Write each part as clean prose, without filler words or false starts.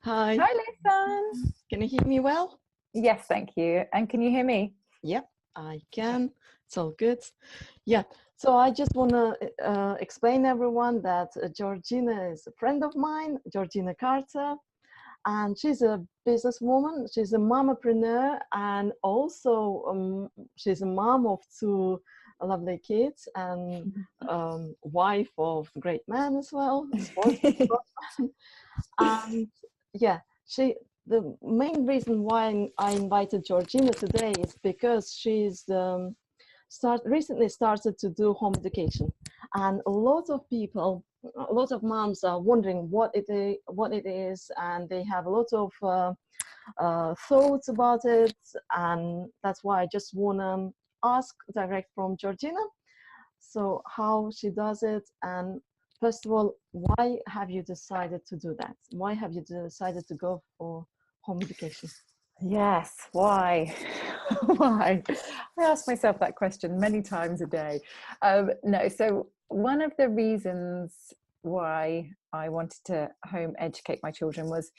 Hi, Hi, Lisa. can you hear me well? Yes, thank you. And can you hear me? Yep, I can. It's all good. Yeah, so I just want to explain everyone that Georgina is a friend of mine, Georgina Carter, and she's a businesswoman. She's a mompreneur, and also she's a mom of two lovely kids and wife of a great man as well, a sports man. And yeah, the main reason why I invited Georgina today is because she's recently started to do home education, and a lot of people, a lot of moms are wondering what it is, and they have a lot of thoughts about it, and that's why I just want to ask direct from Georgina, so how she does it. And first of all, why have you decided to do that? Why have you decided to go for home education? Yes, why? Why? I ask myself that question many times a day. No, so one of the reasons why I wanted to home educate my children was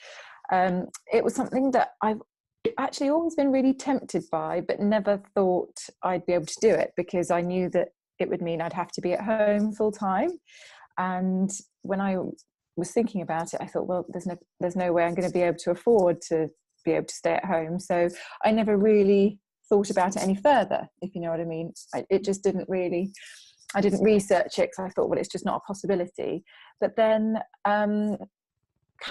it was something that I've actually always been really tempted by, but never thought I'd be able to do it because I knew that it would mean I'd have to be at home full time. And when I was thinking about it, I thought, well, there's no way I'm going to be able to afford to be able to stay at home. So I never really thought about it any further, if you know what I mean. It just didn't really, I didn't research it because I thought, well, it's just not a possibility. But then kind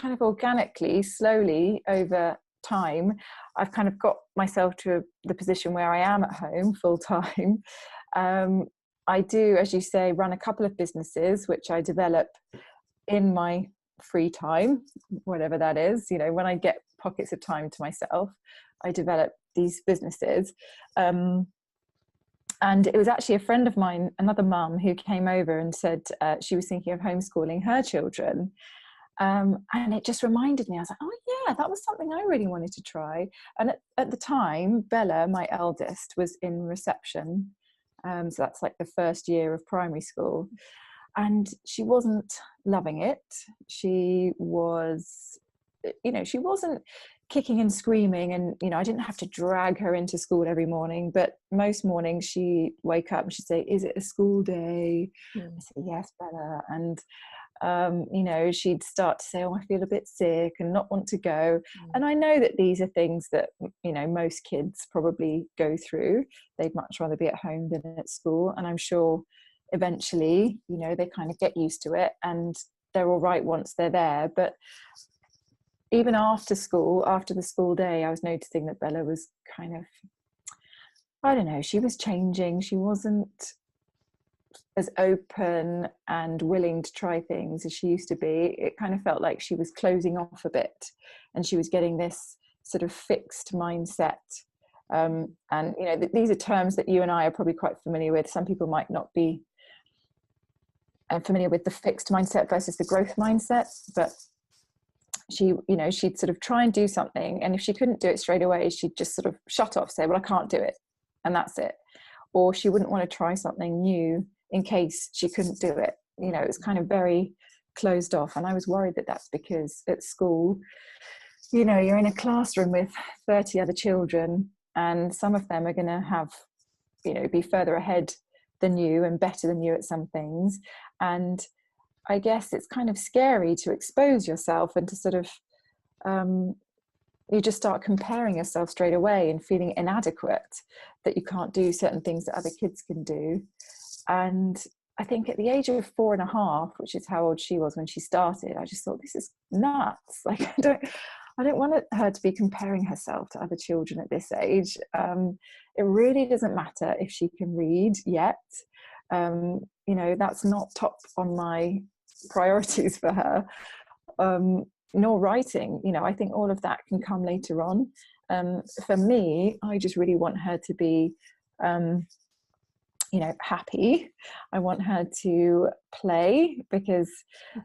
of organically, slowly over time, I've kind of got myself to the position where I am at home full time. I do, as you say, run a couple of businesses, which I develop in my free time, whatever that is. You know, when I get pockets of time to myself, I develop these businesses. And it was actually a friend of mine, another mum, who came over and said she was thinking of homeschooling her children. And it just reminded me, I was like, oh yeah, that was something I really wanted to try. And at the time, Bella, my eldest, was in reception. So that's like the first year of primary school. And she wasn't loving it. She was, she wasn't kicking and screaming. And, I didn't have to drag her into school every morning. But most mornings she'd wake up and she'd say, is it a school day? I said, yes, Bella. And she'd start to say, oh, I feel a bit sick and not want to go. And I know that these are things that, most kids probably go through. They'd much rather be at home than at school. And I'm sure eventually, they kind of get used to it and they're all right once they're there. But even after school, after the school day, I was noticing that Bella was kind of, I don't know, she was changing. She wasn't as open and willing to try things as she used to be. It kind of felt like she was closing off a bit and she was getting this sort of fixed mindset. And these are terms that you and I are probably quite familiar with. Some people might not be familiar with the fixed mindset versus the growth mindset, but she'd sort of try and do something, and if she couldn't do it straight away, she'd just sort of shut off, say, well, I can't do it, and that's it. Or she wouldn't want to try something new in case she couldn't do it. It was kind of very closed off. And I was worried that that's because at school, you're in a classroom with 30 other children, and some of them are going to have, be further ahead than you and better than you at some things. And I guess it's kind of scary to expose yourself and to sort of, you just start comparing yourself straight away and feeling inadequate that you can't do certain things that other kids can do. And I think at the age of 4.5, which is how old she was when she started, I just thought, this is nuts. Like, I don't want her to be comparing herself to other children at this age. It really doesn't matter if she can read yet. That's not top on my priorities for her. Nor writing. I think all of that can come later on. For me, I just really want her to be happy. I want her to play, because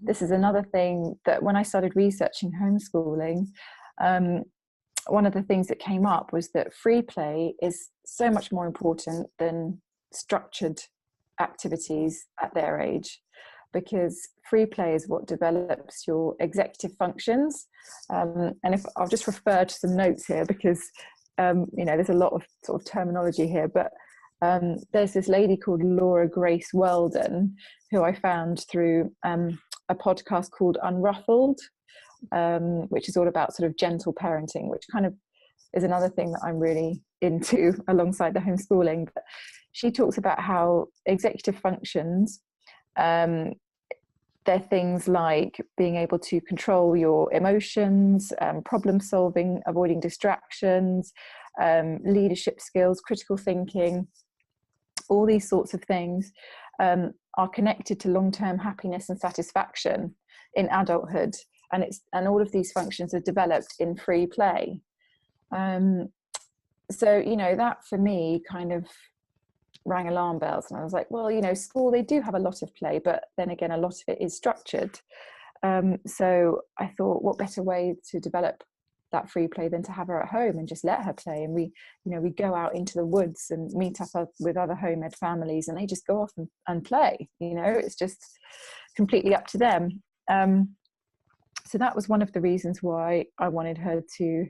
this is another thing that when I started researching homeschooling, one of the things that came up was that free play is so much more important than structured activities at their age. because free play is what develops your executive functions. And if I'll just refer to some notes here, because there's a lot of sort of terminology here, but there's this lady called Laura Grace Weldon, who I found through a podcast called Unruffled, which is all about sort of gentle parenting, which kind of is another thing that I'm really into alongside the homeschooling. But she talks about how executive functions, they're things like being able to control your emotions, problem solving, avoiding distractions, leadership skills, critical thinking. All these sorts of things are connected to long-term happiness and satisfaction in adulthood, and all of these functions are developed in free play. So that for me kind of rang alarm bells, and I was like, well, school, they do have a lot of play, but then again, a lot of it is structured. So I thought, what better way to develop that free play than to have her at home and just let her play? And we go out into the woods and meet up with other home ed families, and they just go off and play. It's just completely up to them. So that was one of the reasons why I wanted her to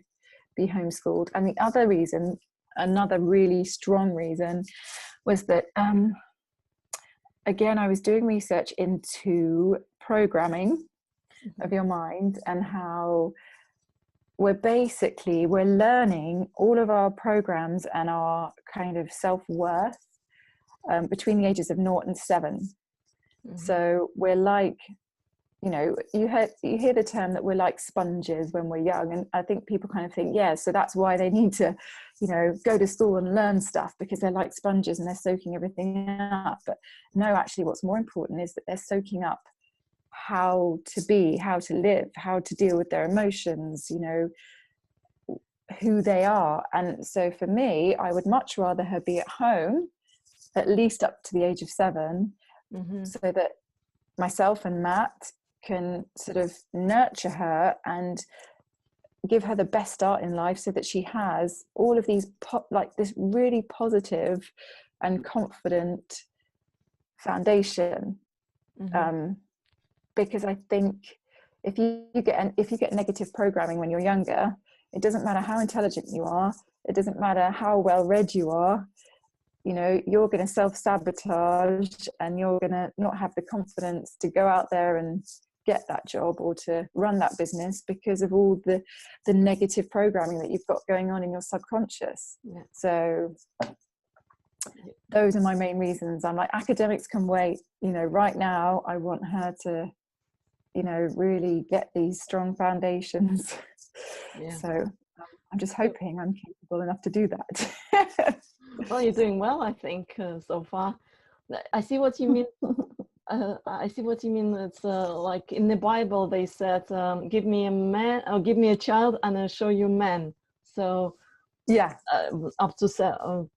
be homeschooled. And the other reason, another really strong reason, was that again, I was doing research into programming of your mind, and how we're learning all of our programs and our kind of self-worth between the ages of 0 and 7. Mm-hmm. So we're like, you hear the term that we're like sponges when we're young, and I think people kind of think, so that's why they need to go to school and learn stuff, because they're like sponges and they're soaking everything up. But no, actually what's more important is that they're soaking up how to be, how to live, how to deal with their emotions, who they are. And so for me, I would much rather her be at home at least up to the age of 7, mm-hmm. so that myself and Matt can sort of nurture her and give her the best start in life, so that she has all of these this really positive and confident foundation. Mm-hmm. Because I think if you get negative programming when you're younger, it doesn't matter how intelligent you are, it doesn't matter how well read you are, you're going to self-sabotage, and you're going to not have the confidence to go out there and get that job or to run that business, because of all the negative programming that you've got going on in your subconscious. Yeah. So those are my main reasons. I'm like, academics can wait. Right now I want her to really get these strong foundations. Yeah. So I'm just hoping I'm capable enough to do that. Well, you're doing well, I think, so far. I see what you mean. I see what you mean. It's like in the Bible, they said, give me a man, or give me a child and I'll show you men. So yeah, up to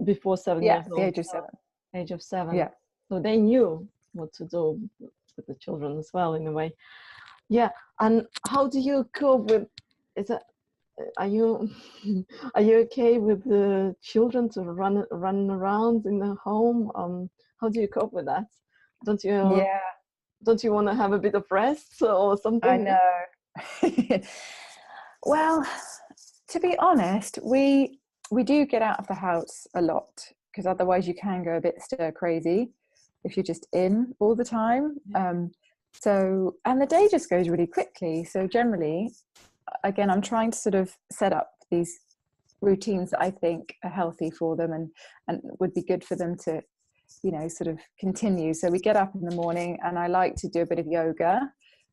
before 7 years old. The age of 7. Age of 7. Yeah. So they knew what to do with the children as well, in a way. Yeah. And how do you cope with? Are you okay with the children to run around in the home? How do you cope with that? Don't you want to have a bit of rest or something? I know. Well, to be honest, we do get out of the house a lot, because otherwise you can go a bit stir crazy if you're just in all the time. So, and the day just goes really quickly. So generally, again, I'm trying to sort of set up these routines that I think are healthy for them and would be good for them to, sort of continue. So we get up in the morning, and I like to do a bit of yoga,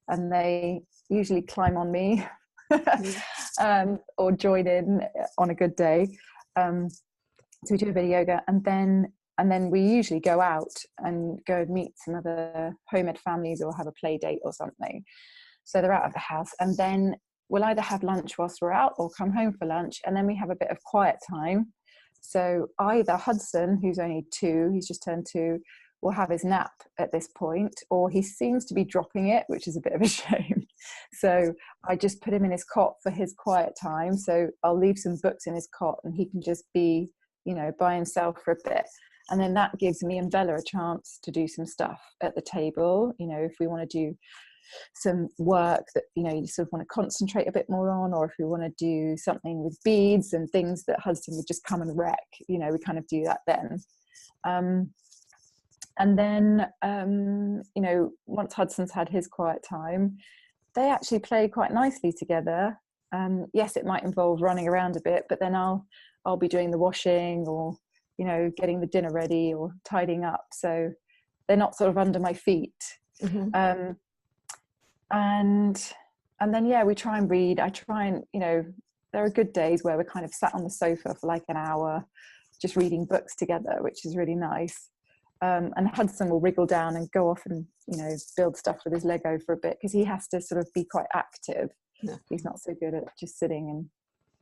and they usually climb on me or join in on a good day. So we do a bit of yoga, and then we usually go out and go and meet some other home ed families or have a play date or something. So they're out of the house, and then we'll either have lunch whilst we're out or come home for lunch, and then we have a bit of quiet time. So either Hudson, who's only 2, he's just turned 2, will have his nap at this point, or he seems to be dropping it, which is a bit of a shame. So I just put him in his cot for his quiet time. So I'll leave some books in his cot, and he can just be, by himself for a bit. And then that gives me and Bella a chance to do some stuff at the table. You know, if we want to do some work that, you know, you sort of want to concentrate a bit more on, or if we want to do something with beads and things that Hudson would just come and wreck, you know, we kind of do that then. And then, you know, once Hudson's had his quiet time, they actually play quite nicely together. Yes, it might involve running around a bit, but then I'll be doing the washing, or, you know, getting the dinner ready or tidying up. So they're not sort of under my feet. Mm-hmm. And then, yeah, we try and read. I try and, you know, there are good days where we're kind of sat on the sofa for like an hour, just reading books together, which is really nice. And Hudson will wriggle down and go off and, you know, build stuff with his Lego for a bit, because he has to sort of be quite active. Yeah. He's not so good at just sitting and,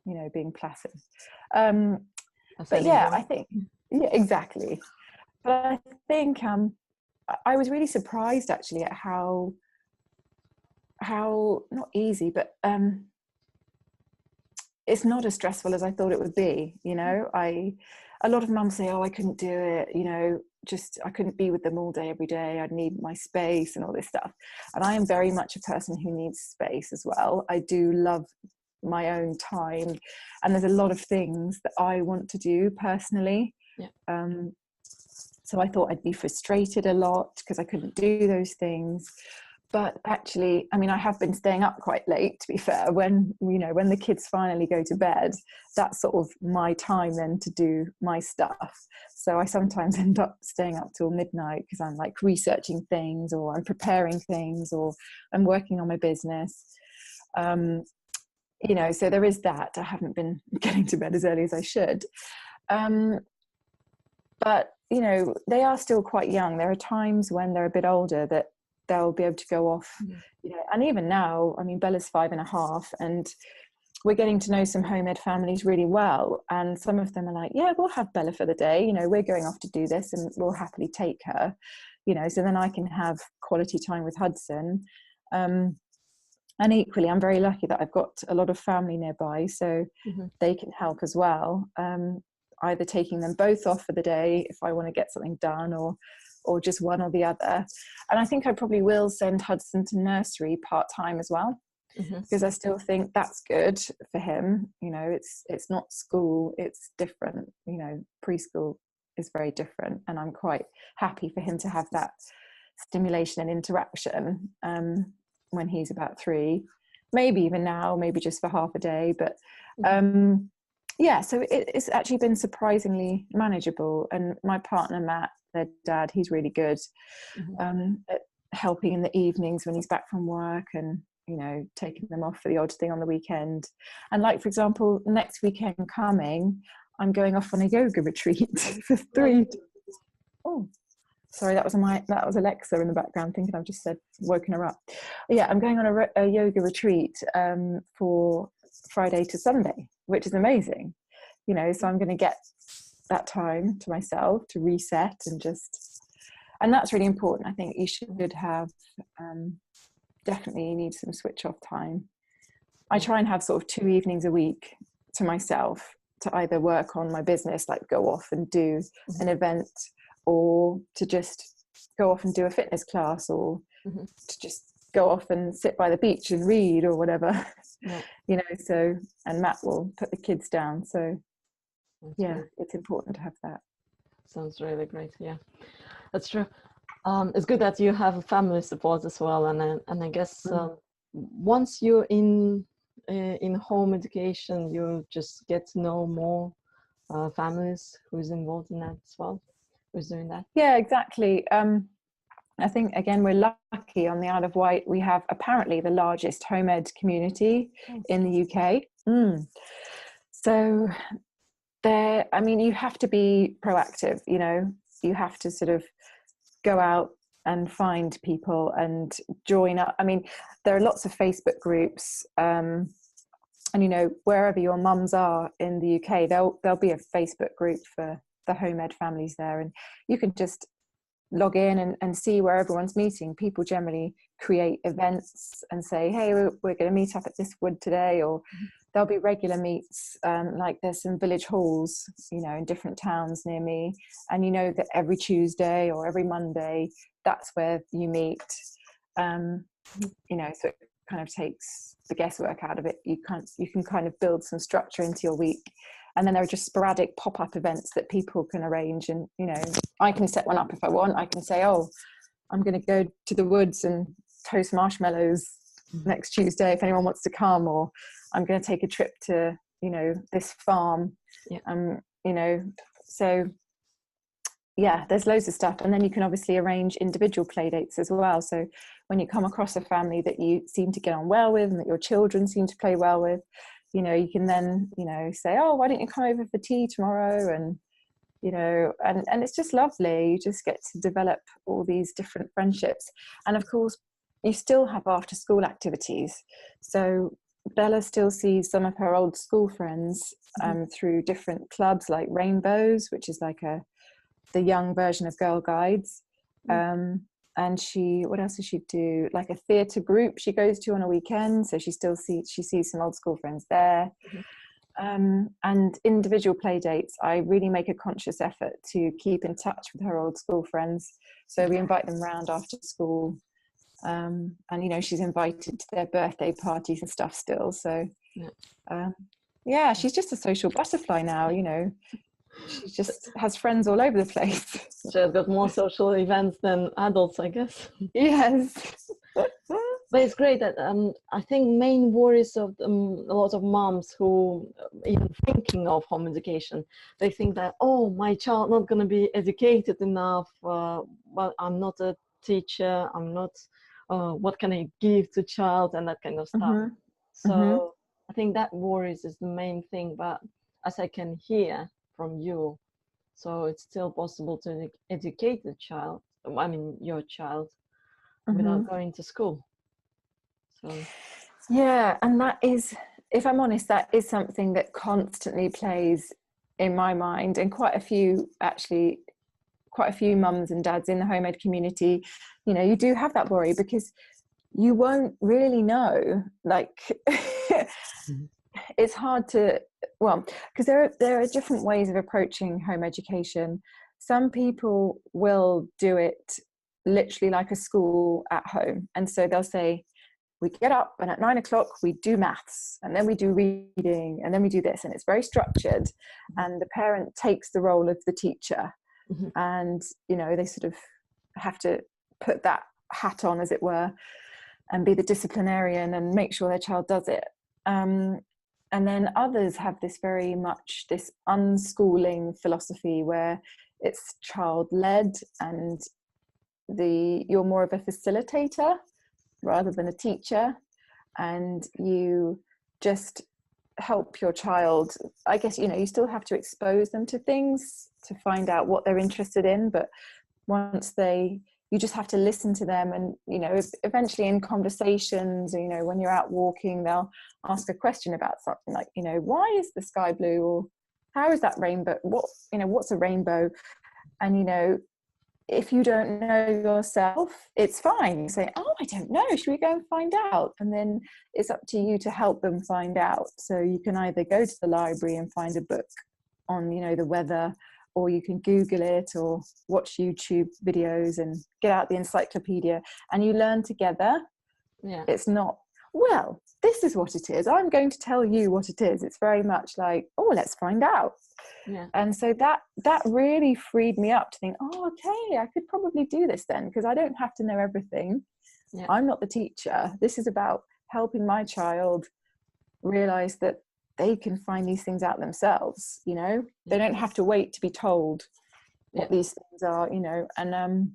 you know, being placid. But yeah, I think, yeah, exactly. But I think I was really surprised actually at how not easy, but it's not as stressful as I thought it would be. You know, a lot of mums say, oh, I couldn't do it, you know, just I couldn't be with them all day every day, I'd need my space and all this stuff. And I am very much a person who needs space as well. I do love my own time, and there's a lot of things that I want to do personally. Yeah. So I thought I'd be frustrated a lot because I couldn't do those things. But actually, I mean, I have been staying up quite late, to be fair. When, you know, when the kids finally go to bed, that's sort of my time then to do my stuff. So I sometimes end up staying up till midnight because I'm like researching things, or I'm preparing things, or I'm working on my business. You know, so there is that. I haven't been getting to bed as early as I should. But, you know, they are still quite young. There are times when they're a bit older that they'll be able to go off, you know, and even now, I mean, Bella's 5.5, and we're getting to know some home ed families really well. And some of them are like, yeah, we'll have Bella for the day. You know, we're going off to do this and we'll happily take her, you know, so then I can have quality time with Hudson. And equally, I'm very lucky that I've got a lot of family nearby, so they can help as well. Either taking them both off for the day if I want to get something done, or just one or the other. And I think I probably will send Hudson to nursery part-time as well, because I still think that's good for him. You know, it's not school, it's different. You know, preschool is very different, and I'm quite happy for him to have that stimulation and interaction when he's about 3, maybe even now, maybe just for half a day. But yeah, so it's actually been surprisingly manageable. And my partner Matt, their dad, he's really good at helping in the evenings when he's back from work, and, you know, taking them off for the odd thing on the weekend. And like, for example, next weekend coming, I'm going off on a yoga retreat for 3 days. Oh, sorry, that was Alexa in the background thinking I've just said woken her up. Yeah, I'm going on a yoga retreat for Friday to Sunday, which is amazing. You know, so I'm going to get that time to myself to reset and that's really important. I think you should have definitely you need some switch off time. I try and have sort of 2 evenings a week to myself to either work on my business, like go off and do an event, or to just go off and do a fitness class, or to just go off and sit by the beach and read or whatever. You know, so, and Matt will put the kids down, so that's great. It's important to have that. Sounds really great. Yeah, that's true. It's good that you have family support as well, and I guess once you're in home education, you just get to know more families who's involved in that as well, who's doing that. Yeah, exactly. I think, again, we're lucky on the Isle of Wight. We have apparently the largest home ed community in the UK. So there, I mean, you have to be proactive, you know, you have to sort of go out and find people and join up. I mean, there are lots of Facebook groups, and, you know, wherever your mums are in the UK, there'll be a Facebook group for the home ed families there, and you can just log in and see where everyone's meeting. People generally create events and say, hey, we're going to meet up at this wood today, or there'll be regular meets, like there's some village halls, you know, in different towns near me, and you know that every Tuesday or every Monday, that's where you meet. You know, so it kind of takes the guesswork out of it. You can kind of build some structure into your week. And then there are just sporadic pop-up events that people can arrange, and you know, I can set one up if I want. I can say, oh, I'm going to go to the woods and toast marshmallows next Tuesday if anyone wants to come, or I'm going to take a trip to, you know, this farm. You know, so yeah, there's loads of stuff. And then you can obviously arrange individual play dates as well. So when you come across a family that you seem to get on well with and that your children seem to play well with, you know, you can then, you know, say, oh, why don't you come over for tea tomorrow? And, you know, and it's just lovely. You just get to develop all these different friendships. And of course, you still have after school activities. So Bella still sees some of her old school friends through different clubs like Rainbows, which is like the young version of Girl Guides. And what else does she do? Like a theatre group she goes to on a weekend. So she sees some old school friends there. And individual play dates, I really make a conscious effort to keep in touch with her old school friends. So we invite them round after school. And, you know, she's invited to their birthday parties and stuff still. So, yeah, she's just a social butterfly now, you know. She just has friends all over the place. She has got more social events than adults, I guess. Yes. But it's great that I think main worries of a lot of moms who even thinking of home education, they think that, oh, my child not going to be educated enough. Well, I'm not a teacher. I'm not. What can I give to child and that kind of stuff. So I think that worries is the main thing. But as I can hear from you, so it's still possible to educate the child. I mean, your child, without going to school. So yeah, and that is, if I'm honest, that is something that constantly plays in my mind, and quite a few mums and dads in the home ed community, you know, you do have that worry because you won't really know, like it's hard to, well, because there are different ways of approaching home education. Some people will do it literally like a school at home, and so they'll say, we get up and at 9 o'clock we do maths, and then we do reading, and then we do this, and it's very structured, and the parent takes the role of the teacher. And you know, they sort of have to put that hat on, as it were, and be the disciplinarian and make sure their child does it. And then others have this very much this unschooling philosophy where it's child-led, and you're more of a facilitator rather than a teacher, and you just help your child. I guess, you know, you still have to expose them to things to find out what they're interested in, but once you just have to listen to them, and you know, eventually in conversations, you know, when you're out walking, they'll ask a question about something like, you know, why is the sky blue, or how is that rainbow, what's a rainbow? And you know, if you don't know yourself, it's fine. You say, oh, I don't know, should we go and find out? And then it's up to you to help them find out. So you can either go to the library and find a book on, you know, the weather, or you can Google it or watch YouTube videos and get out the encyclopedia, and you learn together. Yeah. It's not, well, this is what it is, I'm going to tell you what it is. It's very much like, oh, let's find out. Yeah. And so that really freed me up to think, oh, okay, I could probably do this then, because I don't have to know everything. Yeah. I'm not the teacher. This is about helping my child realize that they can find these things out themselves, you know. They don't have to wait to be told what these things are, you know. And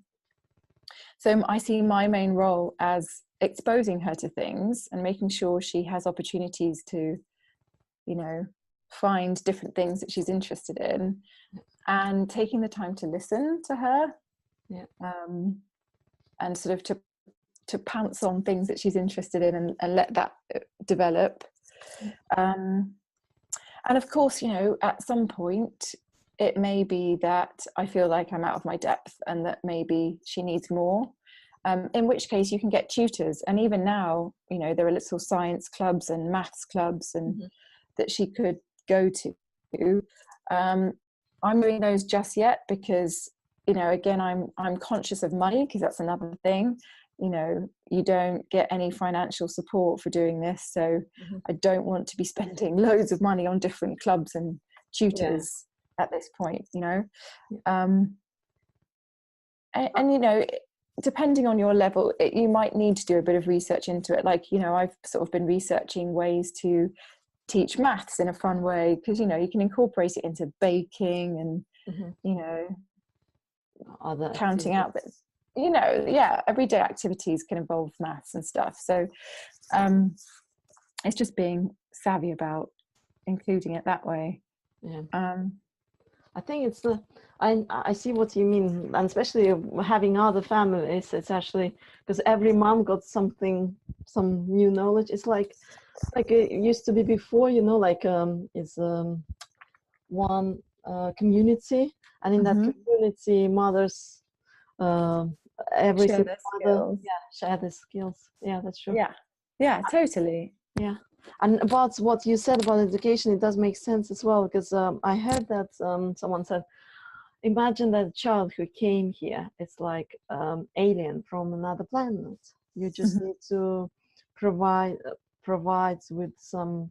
so I see my main role as exposing her to things and making sure she has opportunities to, you know, find different things that she's interested in, and taking the time to listen to her, and sort of to pounce on things that she's interested in, and let that develop. And of course, you know, at some point it may be that I feel like I'm out of my depth and that maybe she needs more, in which case you can get tutors. And even now, you know, there are little science clubs and maths clubs and that she could go to. I'm doing those just yet because, you know, again, I'm conscious of money, because that's another thing. You know, you don't get any financial support for doing this, so I don't want to be spending loads of money on different clubs and tutors at this point, you know. And you know, depending on your level, you might need to do a bit of research into it. Like, you know, I've sort of been researching ways to teach maths in a fun way, because, you know, you can incorporate it into baking and you know, other counting activities. out that, you know, everyday activities can involve maths and stuff. So it's just being savvy about including it that way. I think it's I see what you mean, and especially having other families. It's actually because every mom got some new knowledge. It's like it used to be before, you know, like it's one community, and in that community, mothers every share single their mother skills. share their skills. Yeah, that's true. Yeah, totally. Yeah. And about what you said about education, it does make sense as well, because I heard that someone said, imagine that child who came here, it's like alien from another planet. You just need to provide with some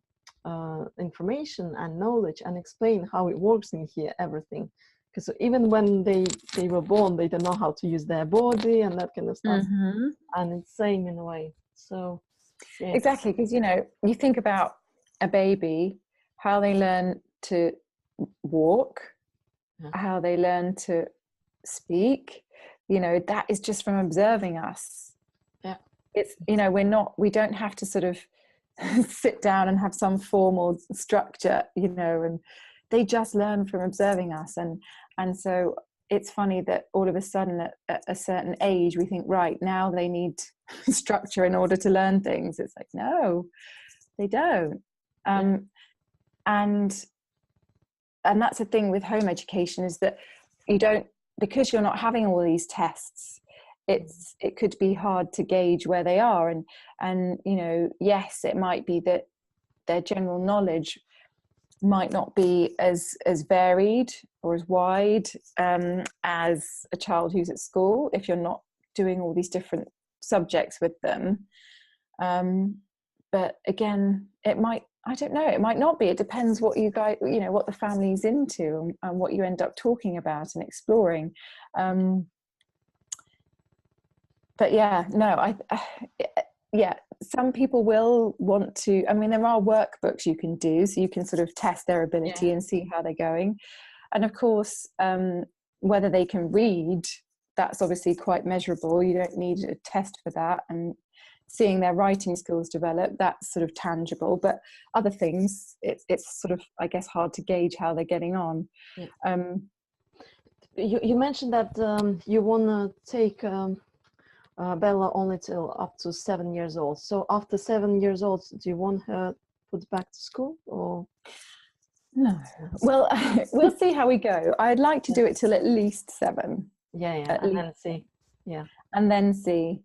information and knowledge and explain how it works in here, everything. Because even when they were born, they don't know how to use their body and that kind of stuff. And it's same in a way. So yeah. Exactly, because, you know, you think about a baby, how they learn to walk, how they learn to speak, you know, that is just from observing us. It's, you know, we don't have to sort of sit down and have some formal structure, you know, and they just learn from observing us. And so it's funny that all of a sudden at a certain age we think, right, now they need structure in order to learn things. It's like, no, they don't. And that's the thing with home education, is that you don't, because you're not having all these tests, it could be hard to gauge where they are. And you know, yes, it might be that their general knowledge might not be as varied or as wide as a child who's at school, if you're not doing all these different subjects with them. But again, it might, I don't know, it might not be. It depends what you guys, you know, what the family's into and what you end up talking about and exploring. But yeah, no, some people will want to, I mean, there are workbooks you can do, so you can sort of test their ability and see how they're going. And of course, whether they can read, that's obviously quite measurable. You don't need a test for that. And seeing their writing skills develop, that's sort of tangible. But other things, it's sort of, I guess, hard to gauge how they're getting on. You mentioned that you want to take Bella only till up to 7 years old. So after 7 years old, do you want her put back to school, or? No. Well, we'll see how we go. I'd like to do it till at least 7. Then see. And then see,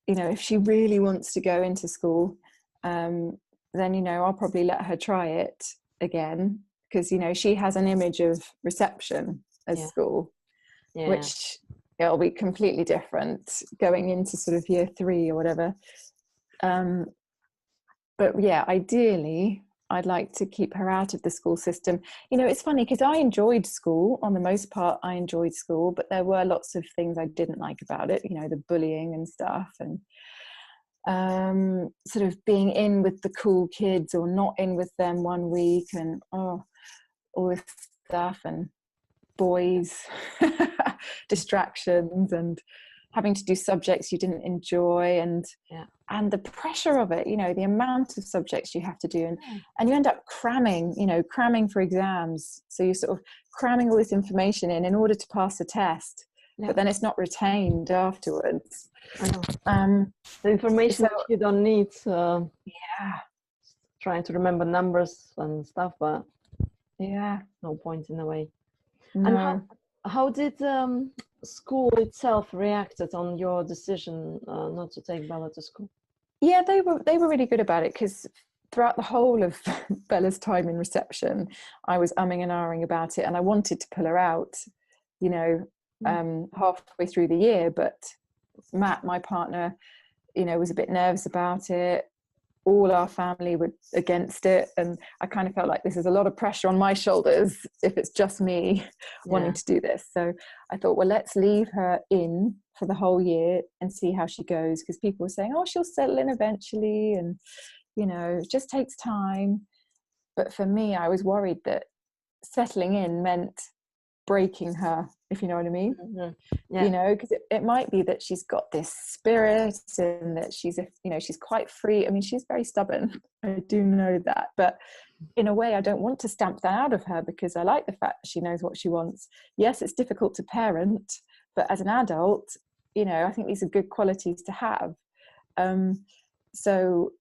you know, if she really wants to go into school, then, you know, I'll probably let her try it again, because, you know, she has an image of reception as school, which it'll be completely different going into sort of year 3 or whatever. But yeah, ideally, I'd like to keep her out of the school system. You know, it's funny because I enjoyed school. On the most part, I enjoyed school, but there were lots of things I didn't like about it, you know, the bullying and stuff, and sort of being in with the cool kids or not in with them one week, and all this stuff, and boys, distractions, and having to do subjects you didn't enjoy, and the pressure of it, you know, the amount of subjects you have to do, and you end up cramming for exams. So you're sort of cramming all this information in order to pass a test, but then it's not retained afterwards. The information that you don't need. Trying to remember numbers and stuff, but no point in a way. No. And how did school itself reacted on your decision not to take Bella to school? Yeah, they were really good about it, because throughout the whole of Bella's time in reception, I was umming and ahhing about it, and I wanted to pull her out, you know, halfway through the year. But Matt, my partner, you know, was a bit nervous about it. All our family were against it, and I kind of felt like this is a lot of pressure on my shoulders if it's just me wanting to do this. So I thought, well, let's leave her in for the whole year and see how she goes, because people were saying, oh, she'll settle in eventually, and you know, it just takes time. But for me, I was worried that settling in meant breaking her, if you know what I mean. You know, because it might be that she's got this spirit, and that she's, you know, she's quite free. I mean, she's very stubborn, I do know that, but in a way I don't want to stamp that out of her, because I like the fact that she knows what she wants. Yes, it's difficult to parent, but as an adult, you know, I think these are good qualities to have. So,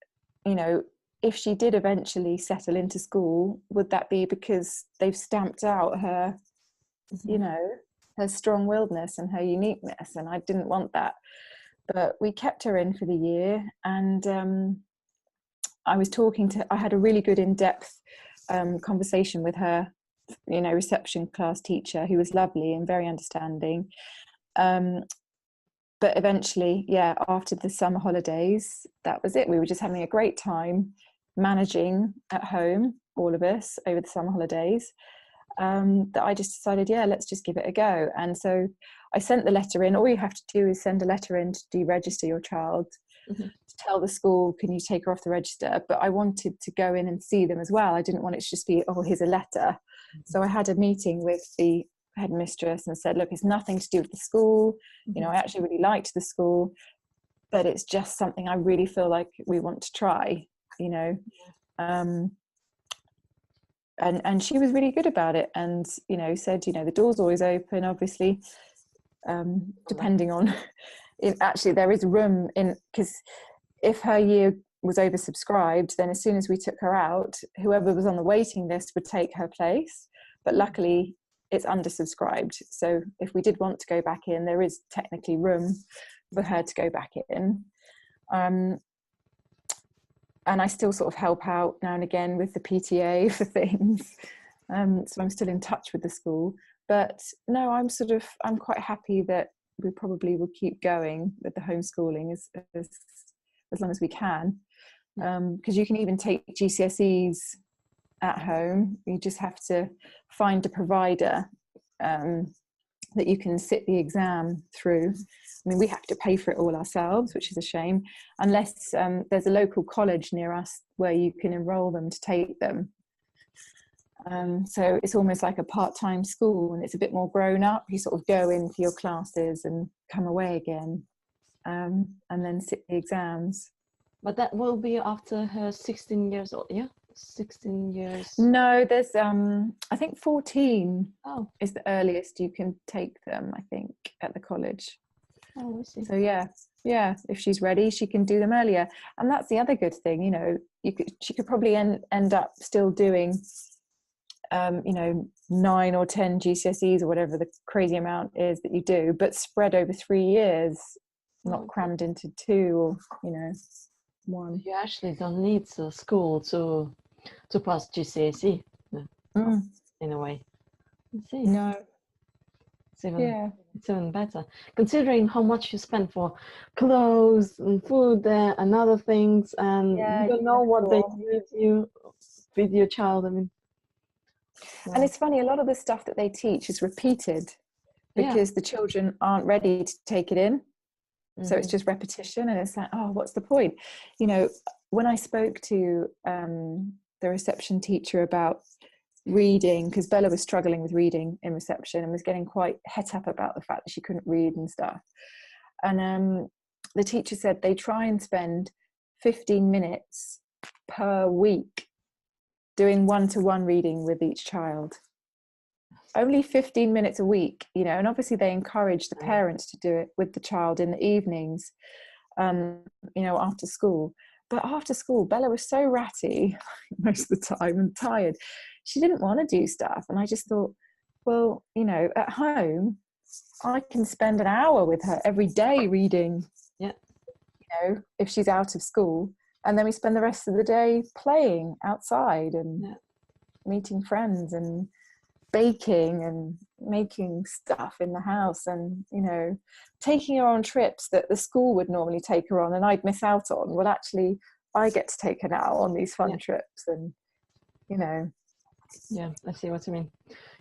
you know, if she did eventually settle into school, would that be because they've stamped out her, you know, her strong-willedness and her uniqueness? And I didn't want that. But we kept her in for the year, and I had a really good in-depth conversation with her, you know, reception class teacher, who was lovely and very understanding. But eventually, yeah, after the summer holidays, that was it. We were just having a great time managing at home, all of us, over the summer holidays, that I just decided, yeah, let's just give it a go. And so I sent the letter in. All you have to do is send a letter in to deregister your child, to tell the school, can you take her off the register? But I wanted to go in and see them as well. I didn't want it to just be, oh, here's a letter. So I had a meeting with the headmistress and said, look, it's nothing to do with the school. You know, I actually really liked the school, but it's just something I really feel like we want to try, you know. And she was really good about it, and, you know, said, you know, the door's always open, obviously, depending on it. Actually, there is room in, because if her year was oversubscribed, then as soon as we took her out, whoever was on the waiting list would take her place. But luckily it's undersubscribed, so if we did want to go back in, there is technically room for her to go back in. And I still sort of help out now and again with the PTA for things, so I'm still in touch with the school. But no, I'm quite happy that we probably will keep going with the homeschooling as long as we can, because you can even take GCSEs at home. You just have to find a provider that you can sit the exam through. I mean, we have to pay for it all ourselves, which is a shame, unless there's a local college near us where you can enroll them to take them. So it's almost like a part-time school, and it's a bit more grown up. You sort of go in for your classes and come away again, and then sit the exams. But that will be after her 16 years old, yeah? 16 years. No, there's I think 14 is the earliest you can take them, I think, at the college. Oh, I see. So yeah, if she's ready, she can do them earlier. And that's the other good thing, you know, she could probably end up still doing you know, 9 or 10 GCSEs or whatever the crazy amount is that you do, but spread over 3 years, not crammed into 2 or, you know, 1. You actually don't need the school to pass GCSE, in a way. See. No. It's even better, considering how much you spend for clothes and food there and other things, and you don't know what they with your child. I mean, and it's funny, a lot of the stuff that they teach is repeated because the children aren't ready to take it in. So it's just repetition, and it's like, oh, what's the point? You know, when I spoke to the reception teacher about reading, because Bella was struggling with reading in reception and was getting quite het up about the fact that she couldn't read and stuff, and the teacher said they try and spend 15 minutes per week doing one-to-one reading with each child. Only 15 minutes a week, you know, and obviously they encourage the parents to do it with the child in the evenings, you know, after school. But after school, Bella was so ratty most of the time and tired. She didn't want to do stuff. And I just thought, well, you know, at home, I can spend an hour with her every day reading, Yeah. you know, if she's out of school. And then we spend the rest of the day playing outside and meeting friends and baking and making stuff in the house, and, you know, taking her on trips that the school would normally take her on and I'd miss out on. Well, actually, I get to take her now on these fun trips, and, you know. Yeah, I see what you mean.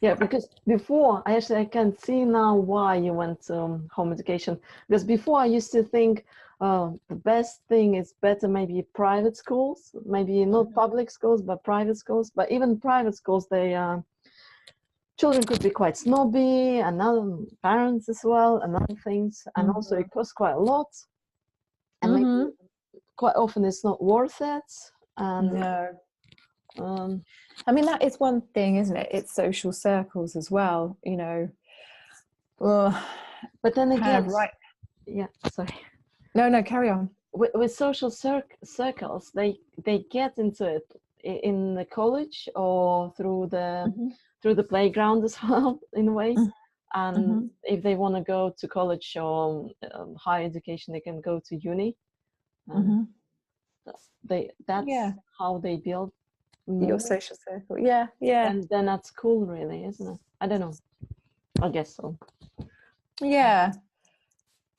Yeah, because before, I can see now why you went to home education. Because before I used to think the best thing is better maybe private schools, maybe not public schools, but private schools. But even private schools, they children could be quite snobby, and other parents as well, and other things. And also it costs quite a lot. And maybe quite often it's not worth it. And no. I mean, that is one thing, isn't it? It's social circles as well, you know. But then again, right. Yeah, sorry. No, carry on. With social circles, they get into it in the college or through the playground as well, in a way. And if they want to go to college or higher education, they can go to uni. That's how they build your social circle. Yeah. And then at school, really, isn't it? I don't know. I guess so. Yeah.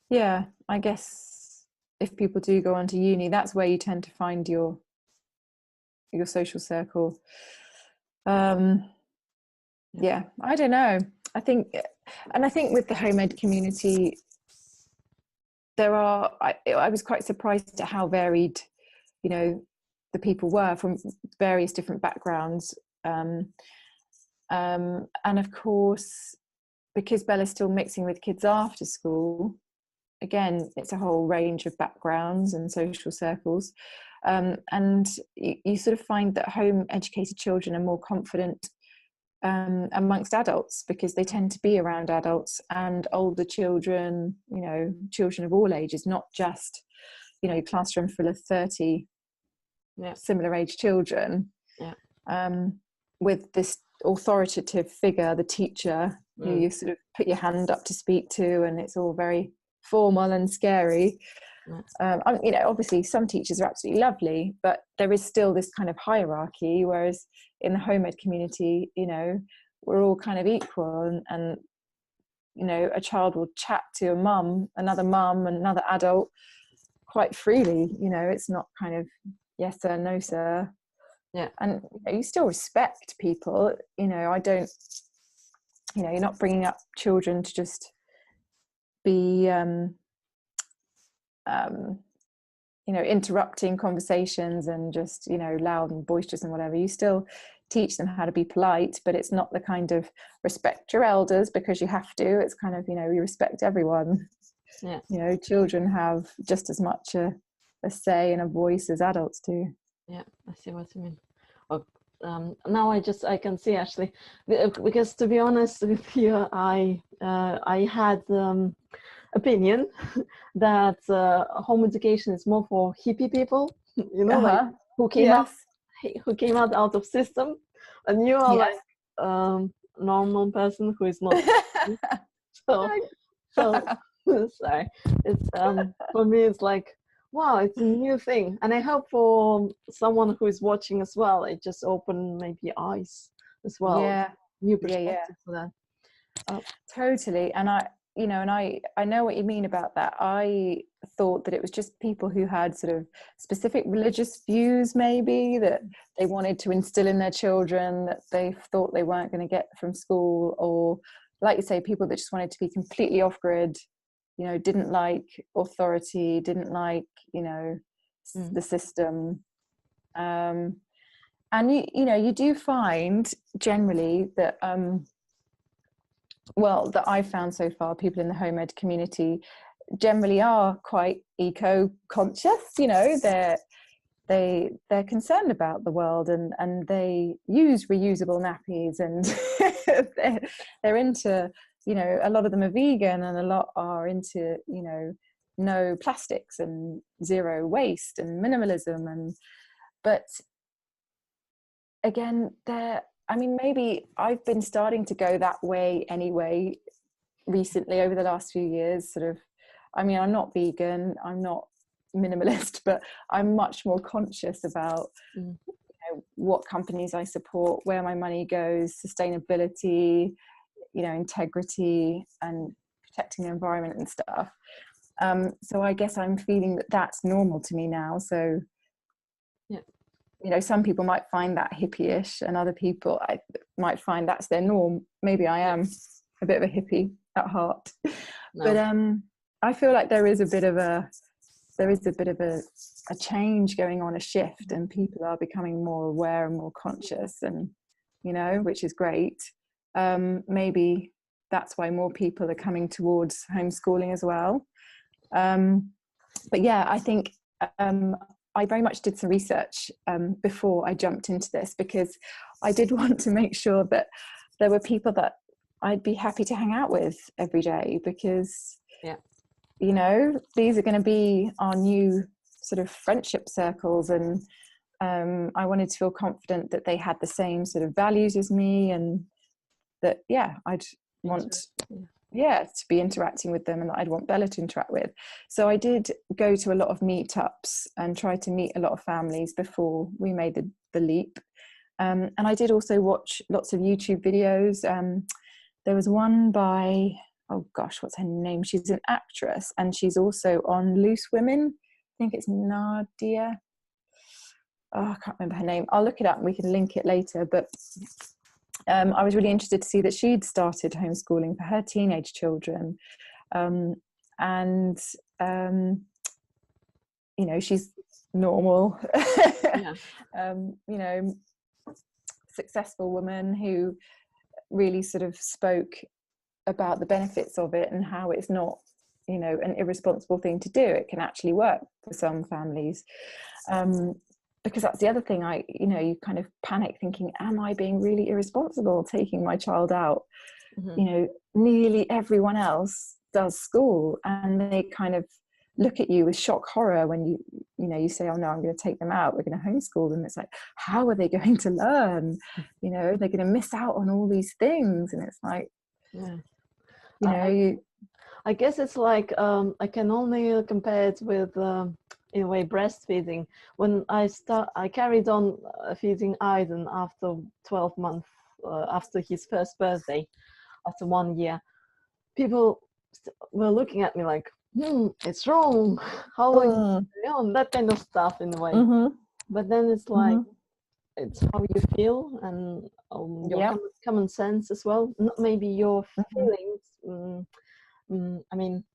I guess if people do go on to uni, that's where you tend to find your social circle. Yeah, I don't know. I think with the home ed community, I was quite surprised at how varied, you know, the people were from various different backgrounds. And of course, because Bella's still mixing with kids after school, again, it's a whole range of backgrounds and social circles. And you sort of find that home educated children are more confident amongst adults, because they tend to be around adults, and older children, you know, children of all ages, not just, you know, classroom full of 30 similar age children, with this authoritative figure, the teacher, who you sort of put your hand up to speak to, and it's all very formal and scary. You know, obviously some teachers are absolutely lovely, but there is still this kind of hierarchy, whereas in the home ed community, you know, we're all kind of equal, and you know, a child will chat to another mum and another adult quite freely. You know, it's not kind of yes sir, no sir. And you know, you still respect people. You know, you know, you're not bringing up children to just be you know, interrupting conversations and just, you know, loud and boisterous and whatever. You still teach them how to be polite, but it's not the kind of respect your elders because you have to. It's kind of, you know, you respect everyone. You know, children have just as much a say and a voice as adults do. I see what you mean. Now I can see, actually, because to be honest with you, I had opinion that home education is more for hippie people, you know, like who came out of system, and you are like normal person who is not. so sorry, it's for me it's like, wow, it's a new thing, and I hope for someone who is watching as well, it just open maybe eyes as well, new perspective for that. Totally. And I know what you mean about that. I thought that it was just people who had sort of specific religious views, maybe, that they wanted to instill in their children that they thought they weren't going to get from school, or like you say, people that just wanted to be completely off grid, you know, didn't like authority, didn't like, you know, the system. And you know, you do find generally that that I've found so far, people in the home ed community generally are quite eco-conscious. You know, they're concerned about the world, and they use reusable nappies, and they're into, you know, a lot of them are vegan, and a lot are into, you know, no plastics and zero waste and minimalism. But again, I mean, maybe I've been starting to go that way anyway, recently over the last few years, sort of, I mean, I'm not vegan, I'm not minimalist, but I'm much more conscious about what companies I support, where my money goes, sustainability, integrity, and protecting the environment and stuff. So I guess I'm feeling that that's normal to me now. So, some people might find that hippie-ish, and other people I might find that's their norm. Maybe I am a bit of a hippie at heart. No. But I feel like there is a bit of a change going on, a shift, and people are becoming more aware and more conscious, and which is great. Maybe that's why more people are coming towards homeschooling as well. But yeah, I think I very much did some research before I jumped into this, because I did want to make sure that there were people that I'd be happy to hang out with every day, because these are going to be our new sort of friendship circles, and I wanted to feel confident that they had the same sort of values as me, and that I'd want to be interacting with them, and that I'd want Bella to interact with. So I did go to a lot of meetups and try to meet a lot of families before we made the leap. And I did also watch lots of YouTube videos. There was one by, oh gosh, what's her name? She's an actress, and she's also on Loose Women. I think it's Nadia. Oh, I can't remember her name. I'll look it up and we can link it later. But I was really interested to see that she'd started homeschooling for her teenage children. She's normal, successful woman who really sort of spoke about the benefits of it, and how it's not, an irresponsible thing to do. It can actually work for some families. Because that's the other thing, you kind of panic thinking, am I being really irresponsible taking my child out? Nearly everyone else does school, and they kind of look at you with shock horror when you say, oh no, I'm going to take them out, we're going to homeschool them. It's like, how are they going to learn? They're going to miss out on all these things. And it's like, I guess it's like, I can only compare it with in a way breastfeeding. When I carried on feeding Aiden after 12 months, after his first birthday, after 1 year. People were looking at me like, it's wrong, how long on, that kind of stuff in a way. But then it's like, it's how you feel, and your common sense as well, not maybe your feelings. I mean,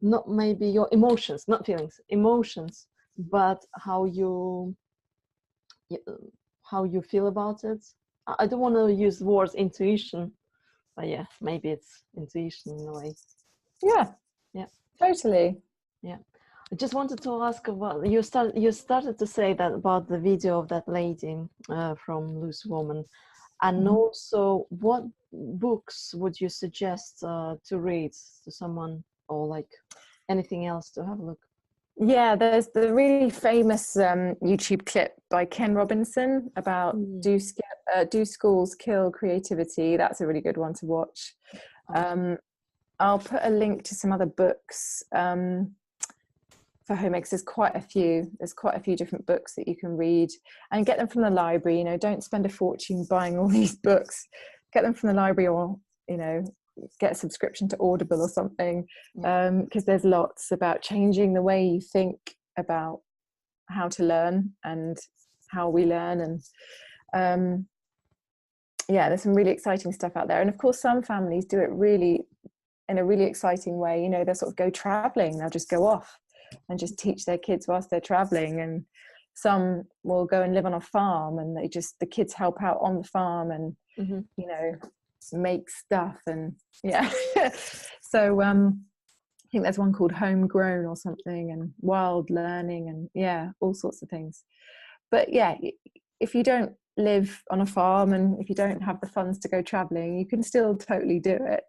not maybe your emotions, not feelings, emotions, but how you feel about it. I don't want to use the words intuition, but yeah, maybe it's intuition in a way. Yeah, totally. Yeah, I just wanted to ask about, you started to say that about the video of that lady from Loose Woman, and also what books would you suggest to read to someone, or like anything else to have a look? Yeah, there's the really famous YouTube clip by Ken Robinson about do schools kill creativity? That's a really good one to watch. I'll put a link to some other books for home ec. There's quite a few different books that you can read, and get them from the library. Don't spend a fortune buying all these books. Get them from the library, or get a subscription to Audible or something, because there's lots about changing the way you think about how to learn and how we learn. And there's some really exciting stuff out there. And of course, some families do it really in a really exciting way. They'll sort of go traveling, they'll just go off and just teach their kids whilst they're traveling. And some will go and live on a farm, and the kids help out on the farm and make stuff. And so I think there's one called Homegrown or something, and Wild Learning, and all sorts of things. But if you don't live on a farm, and if you don't have the funds to go traveling, you can still totally do it.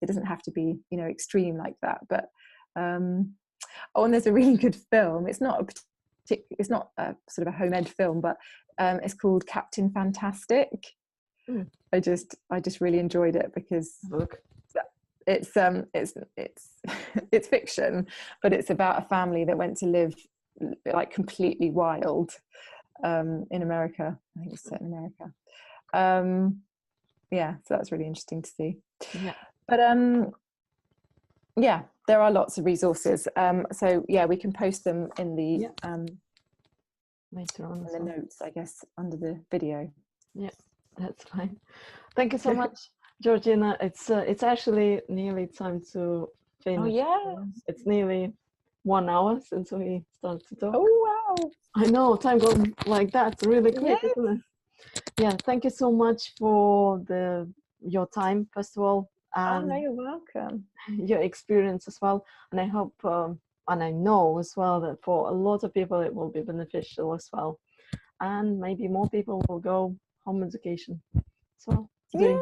It doesn't have to be extreme like that. But and there's a really good film. It's not a sort of a home ed film, but it's called Captain Fantastic. I just really enjoyed it, because it's fiction, but it's about a family that went to live like completely wild in America. I think it's set in America. Yeah, so that's really interesting to see. Yeah. But yeah, there are lots of resources. So yeah, we can post them in the later on in the notes, I guess, under the video. Yeah, that's fine. Thank you so much, Georgina. It's actually nearly time to finish. Oh yeah, it's nearly 1 hour since we started to talk. Oh wow, I know, time goes like that really quick, isn't it? Yeah, thank you so much for your time, first of all, and no, you're welcome. your experience as well. And I hope and I know as well that for a lot of people it will be beneficial as well, and maybe more people will go home education as well. Yay!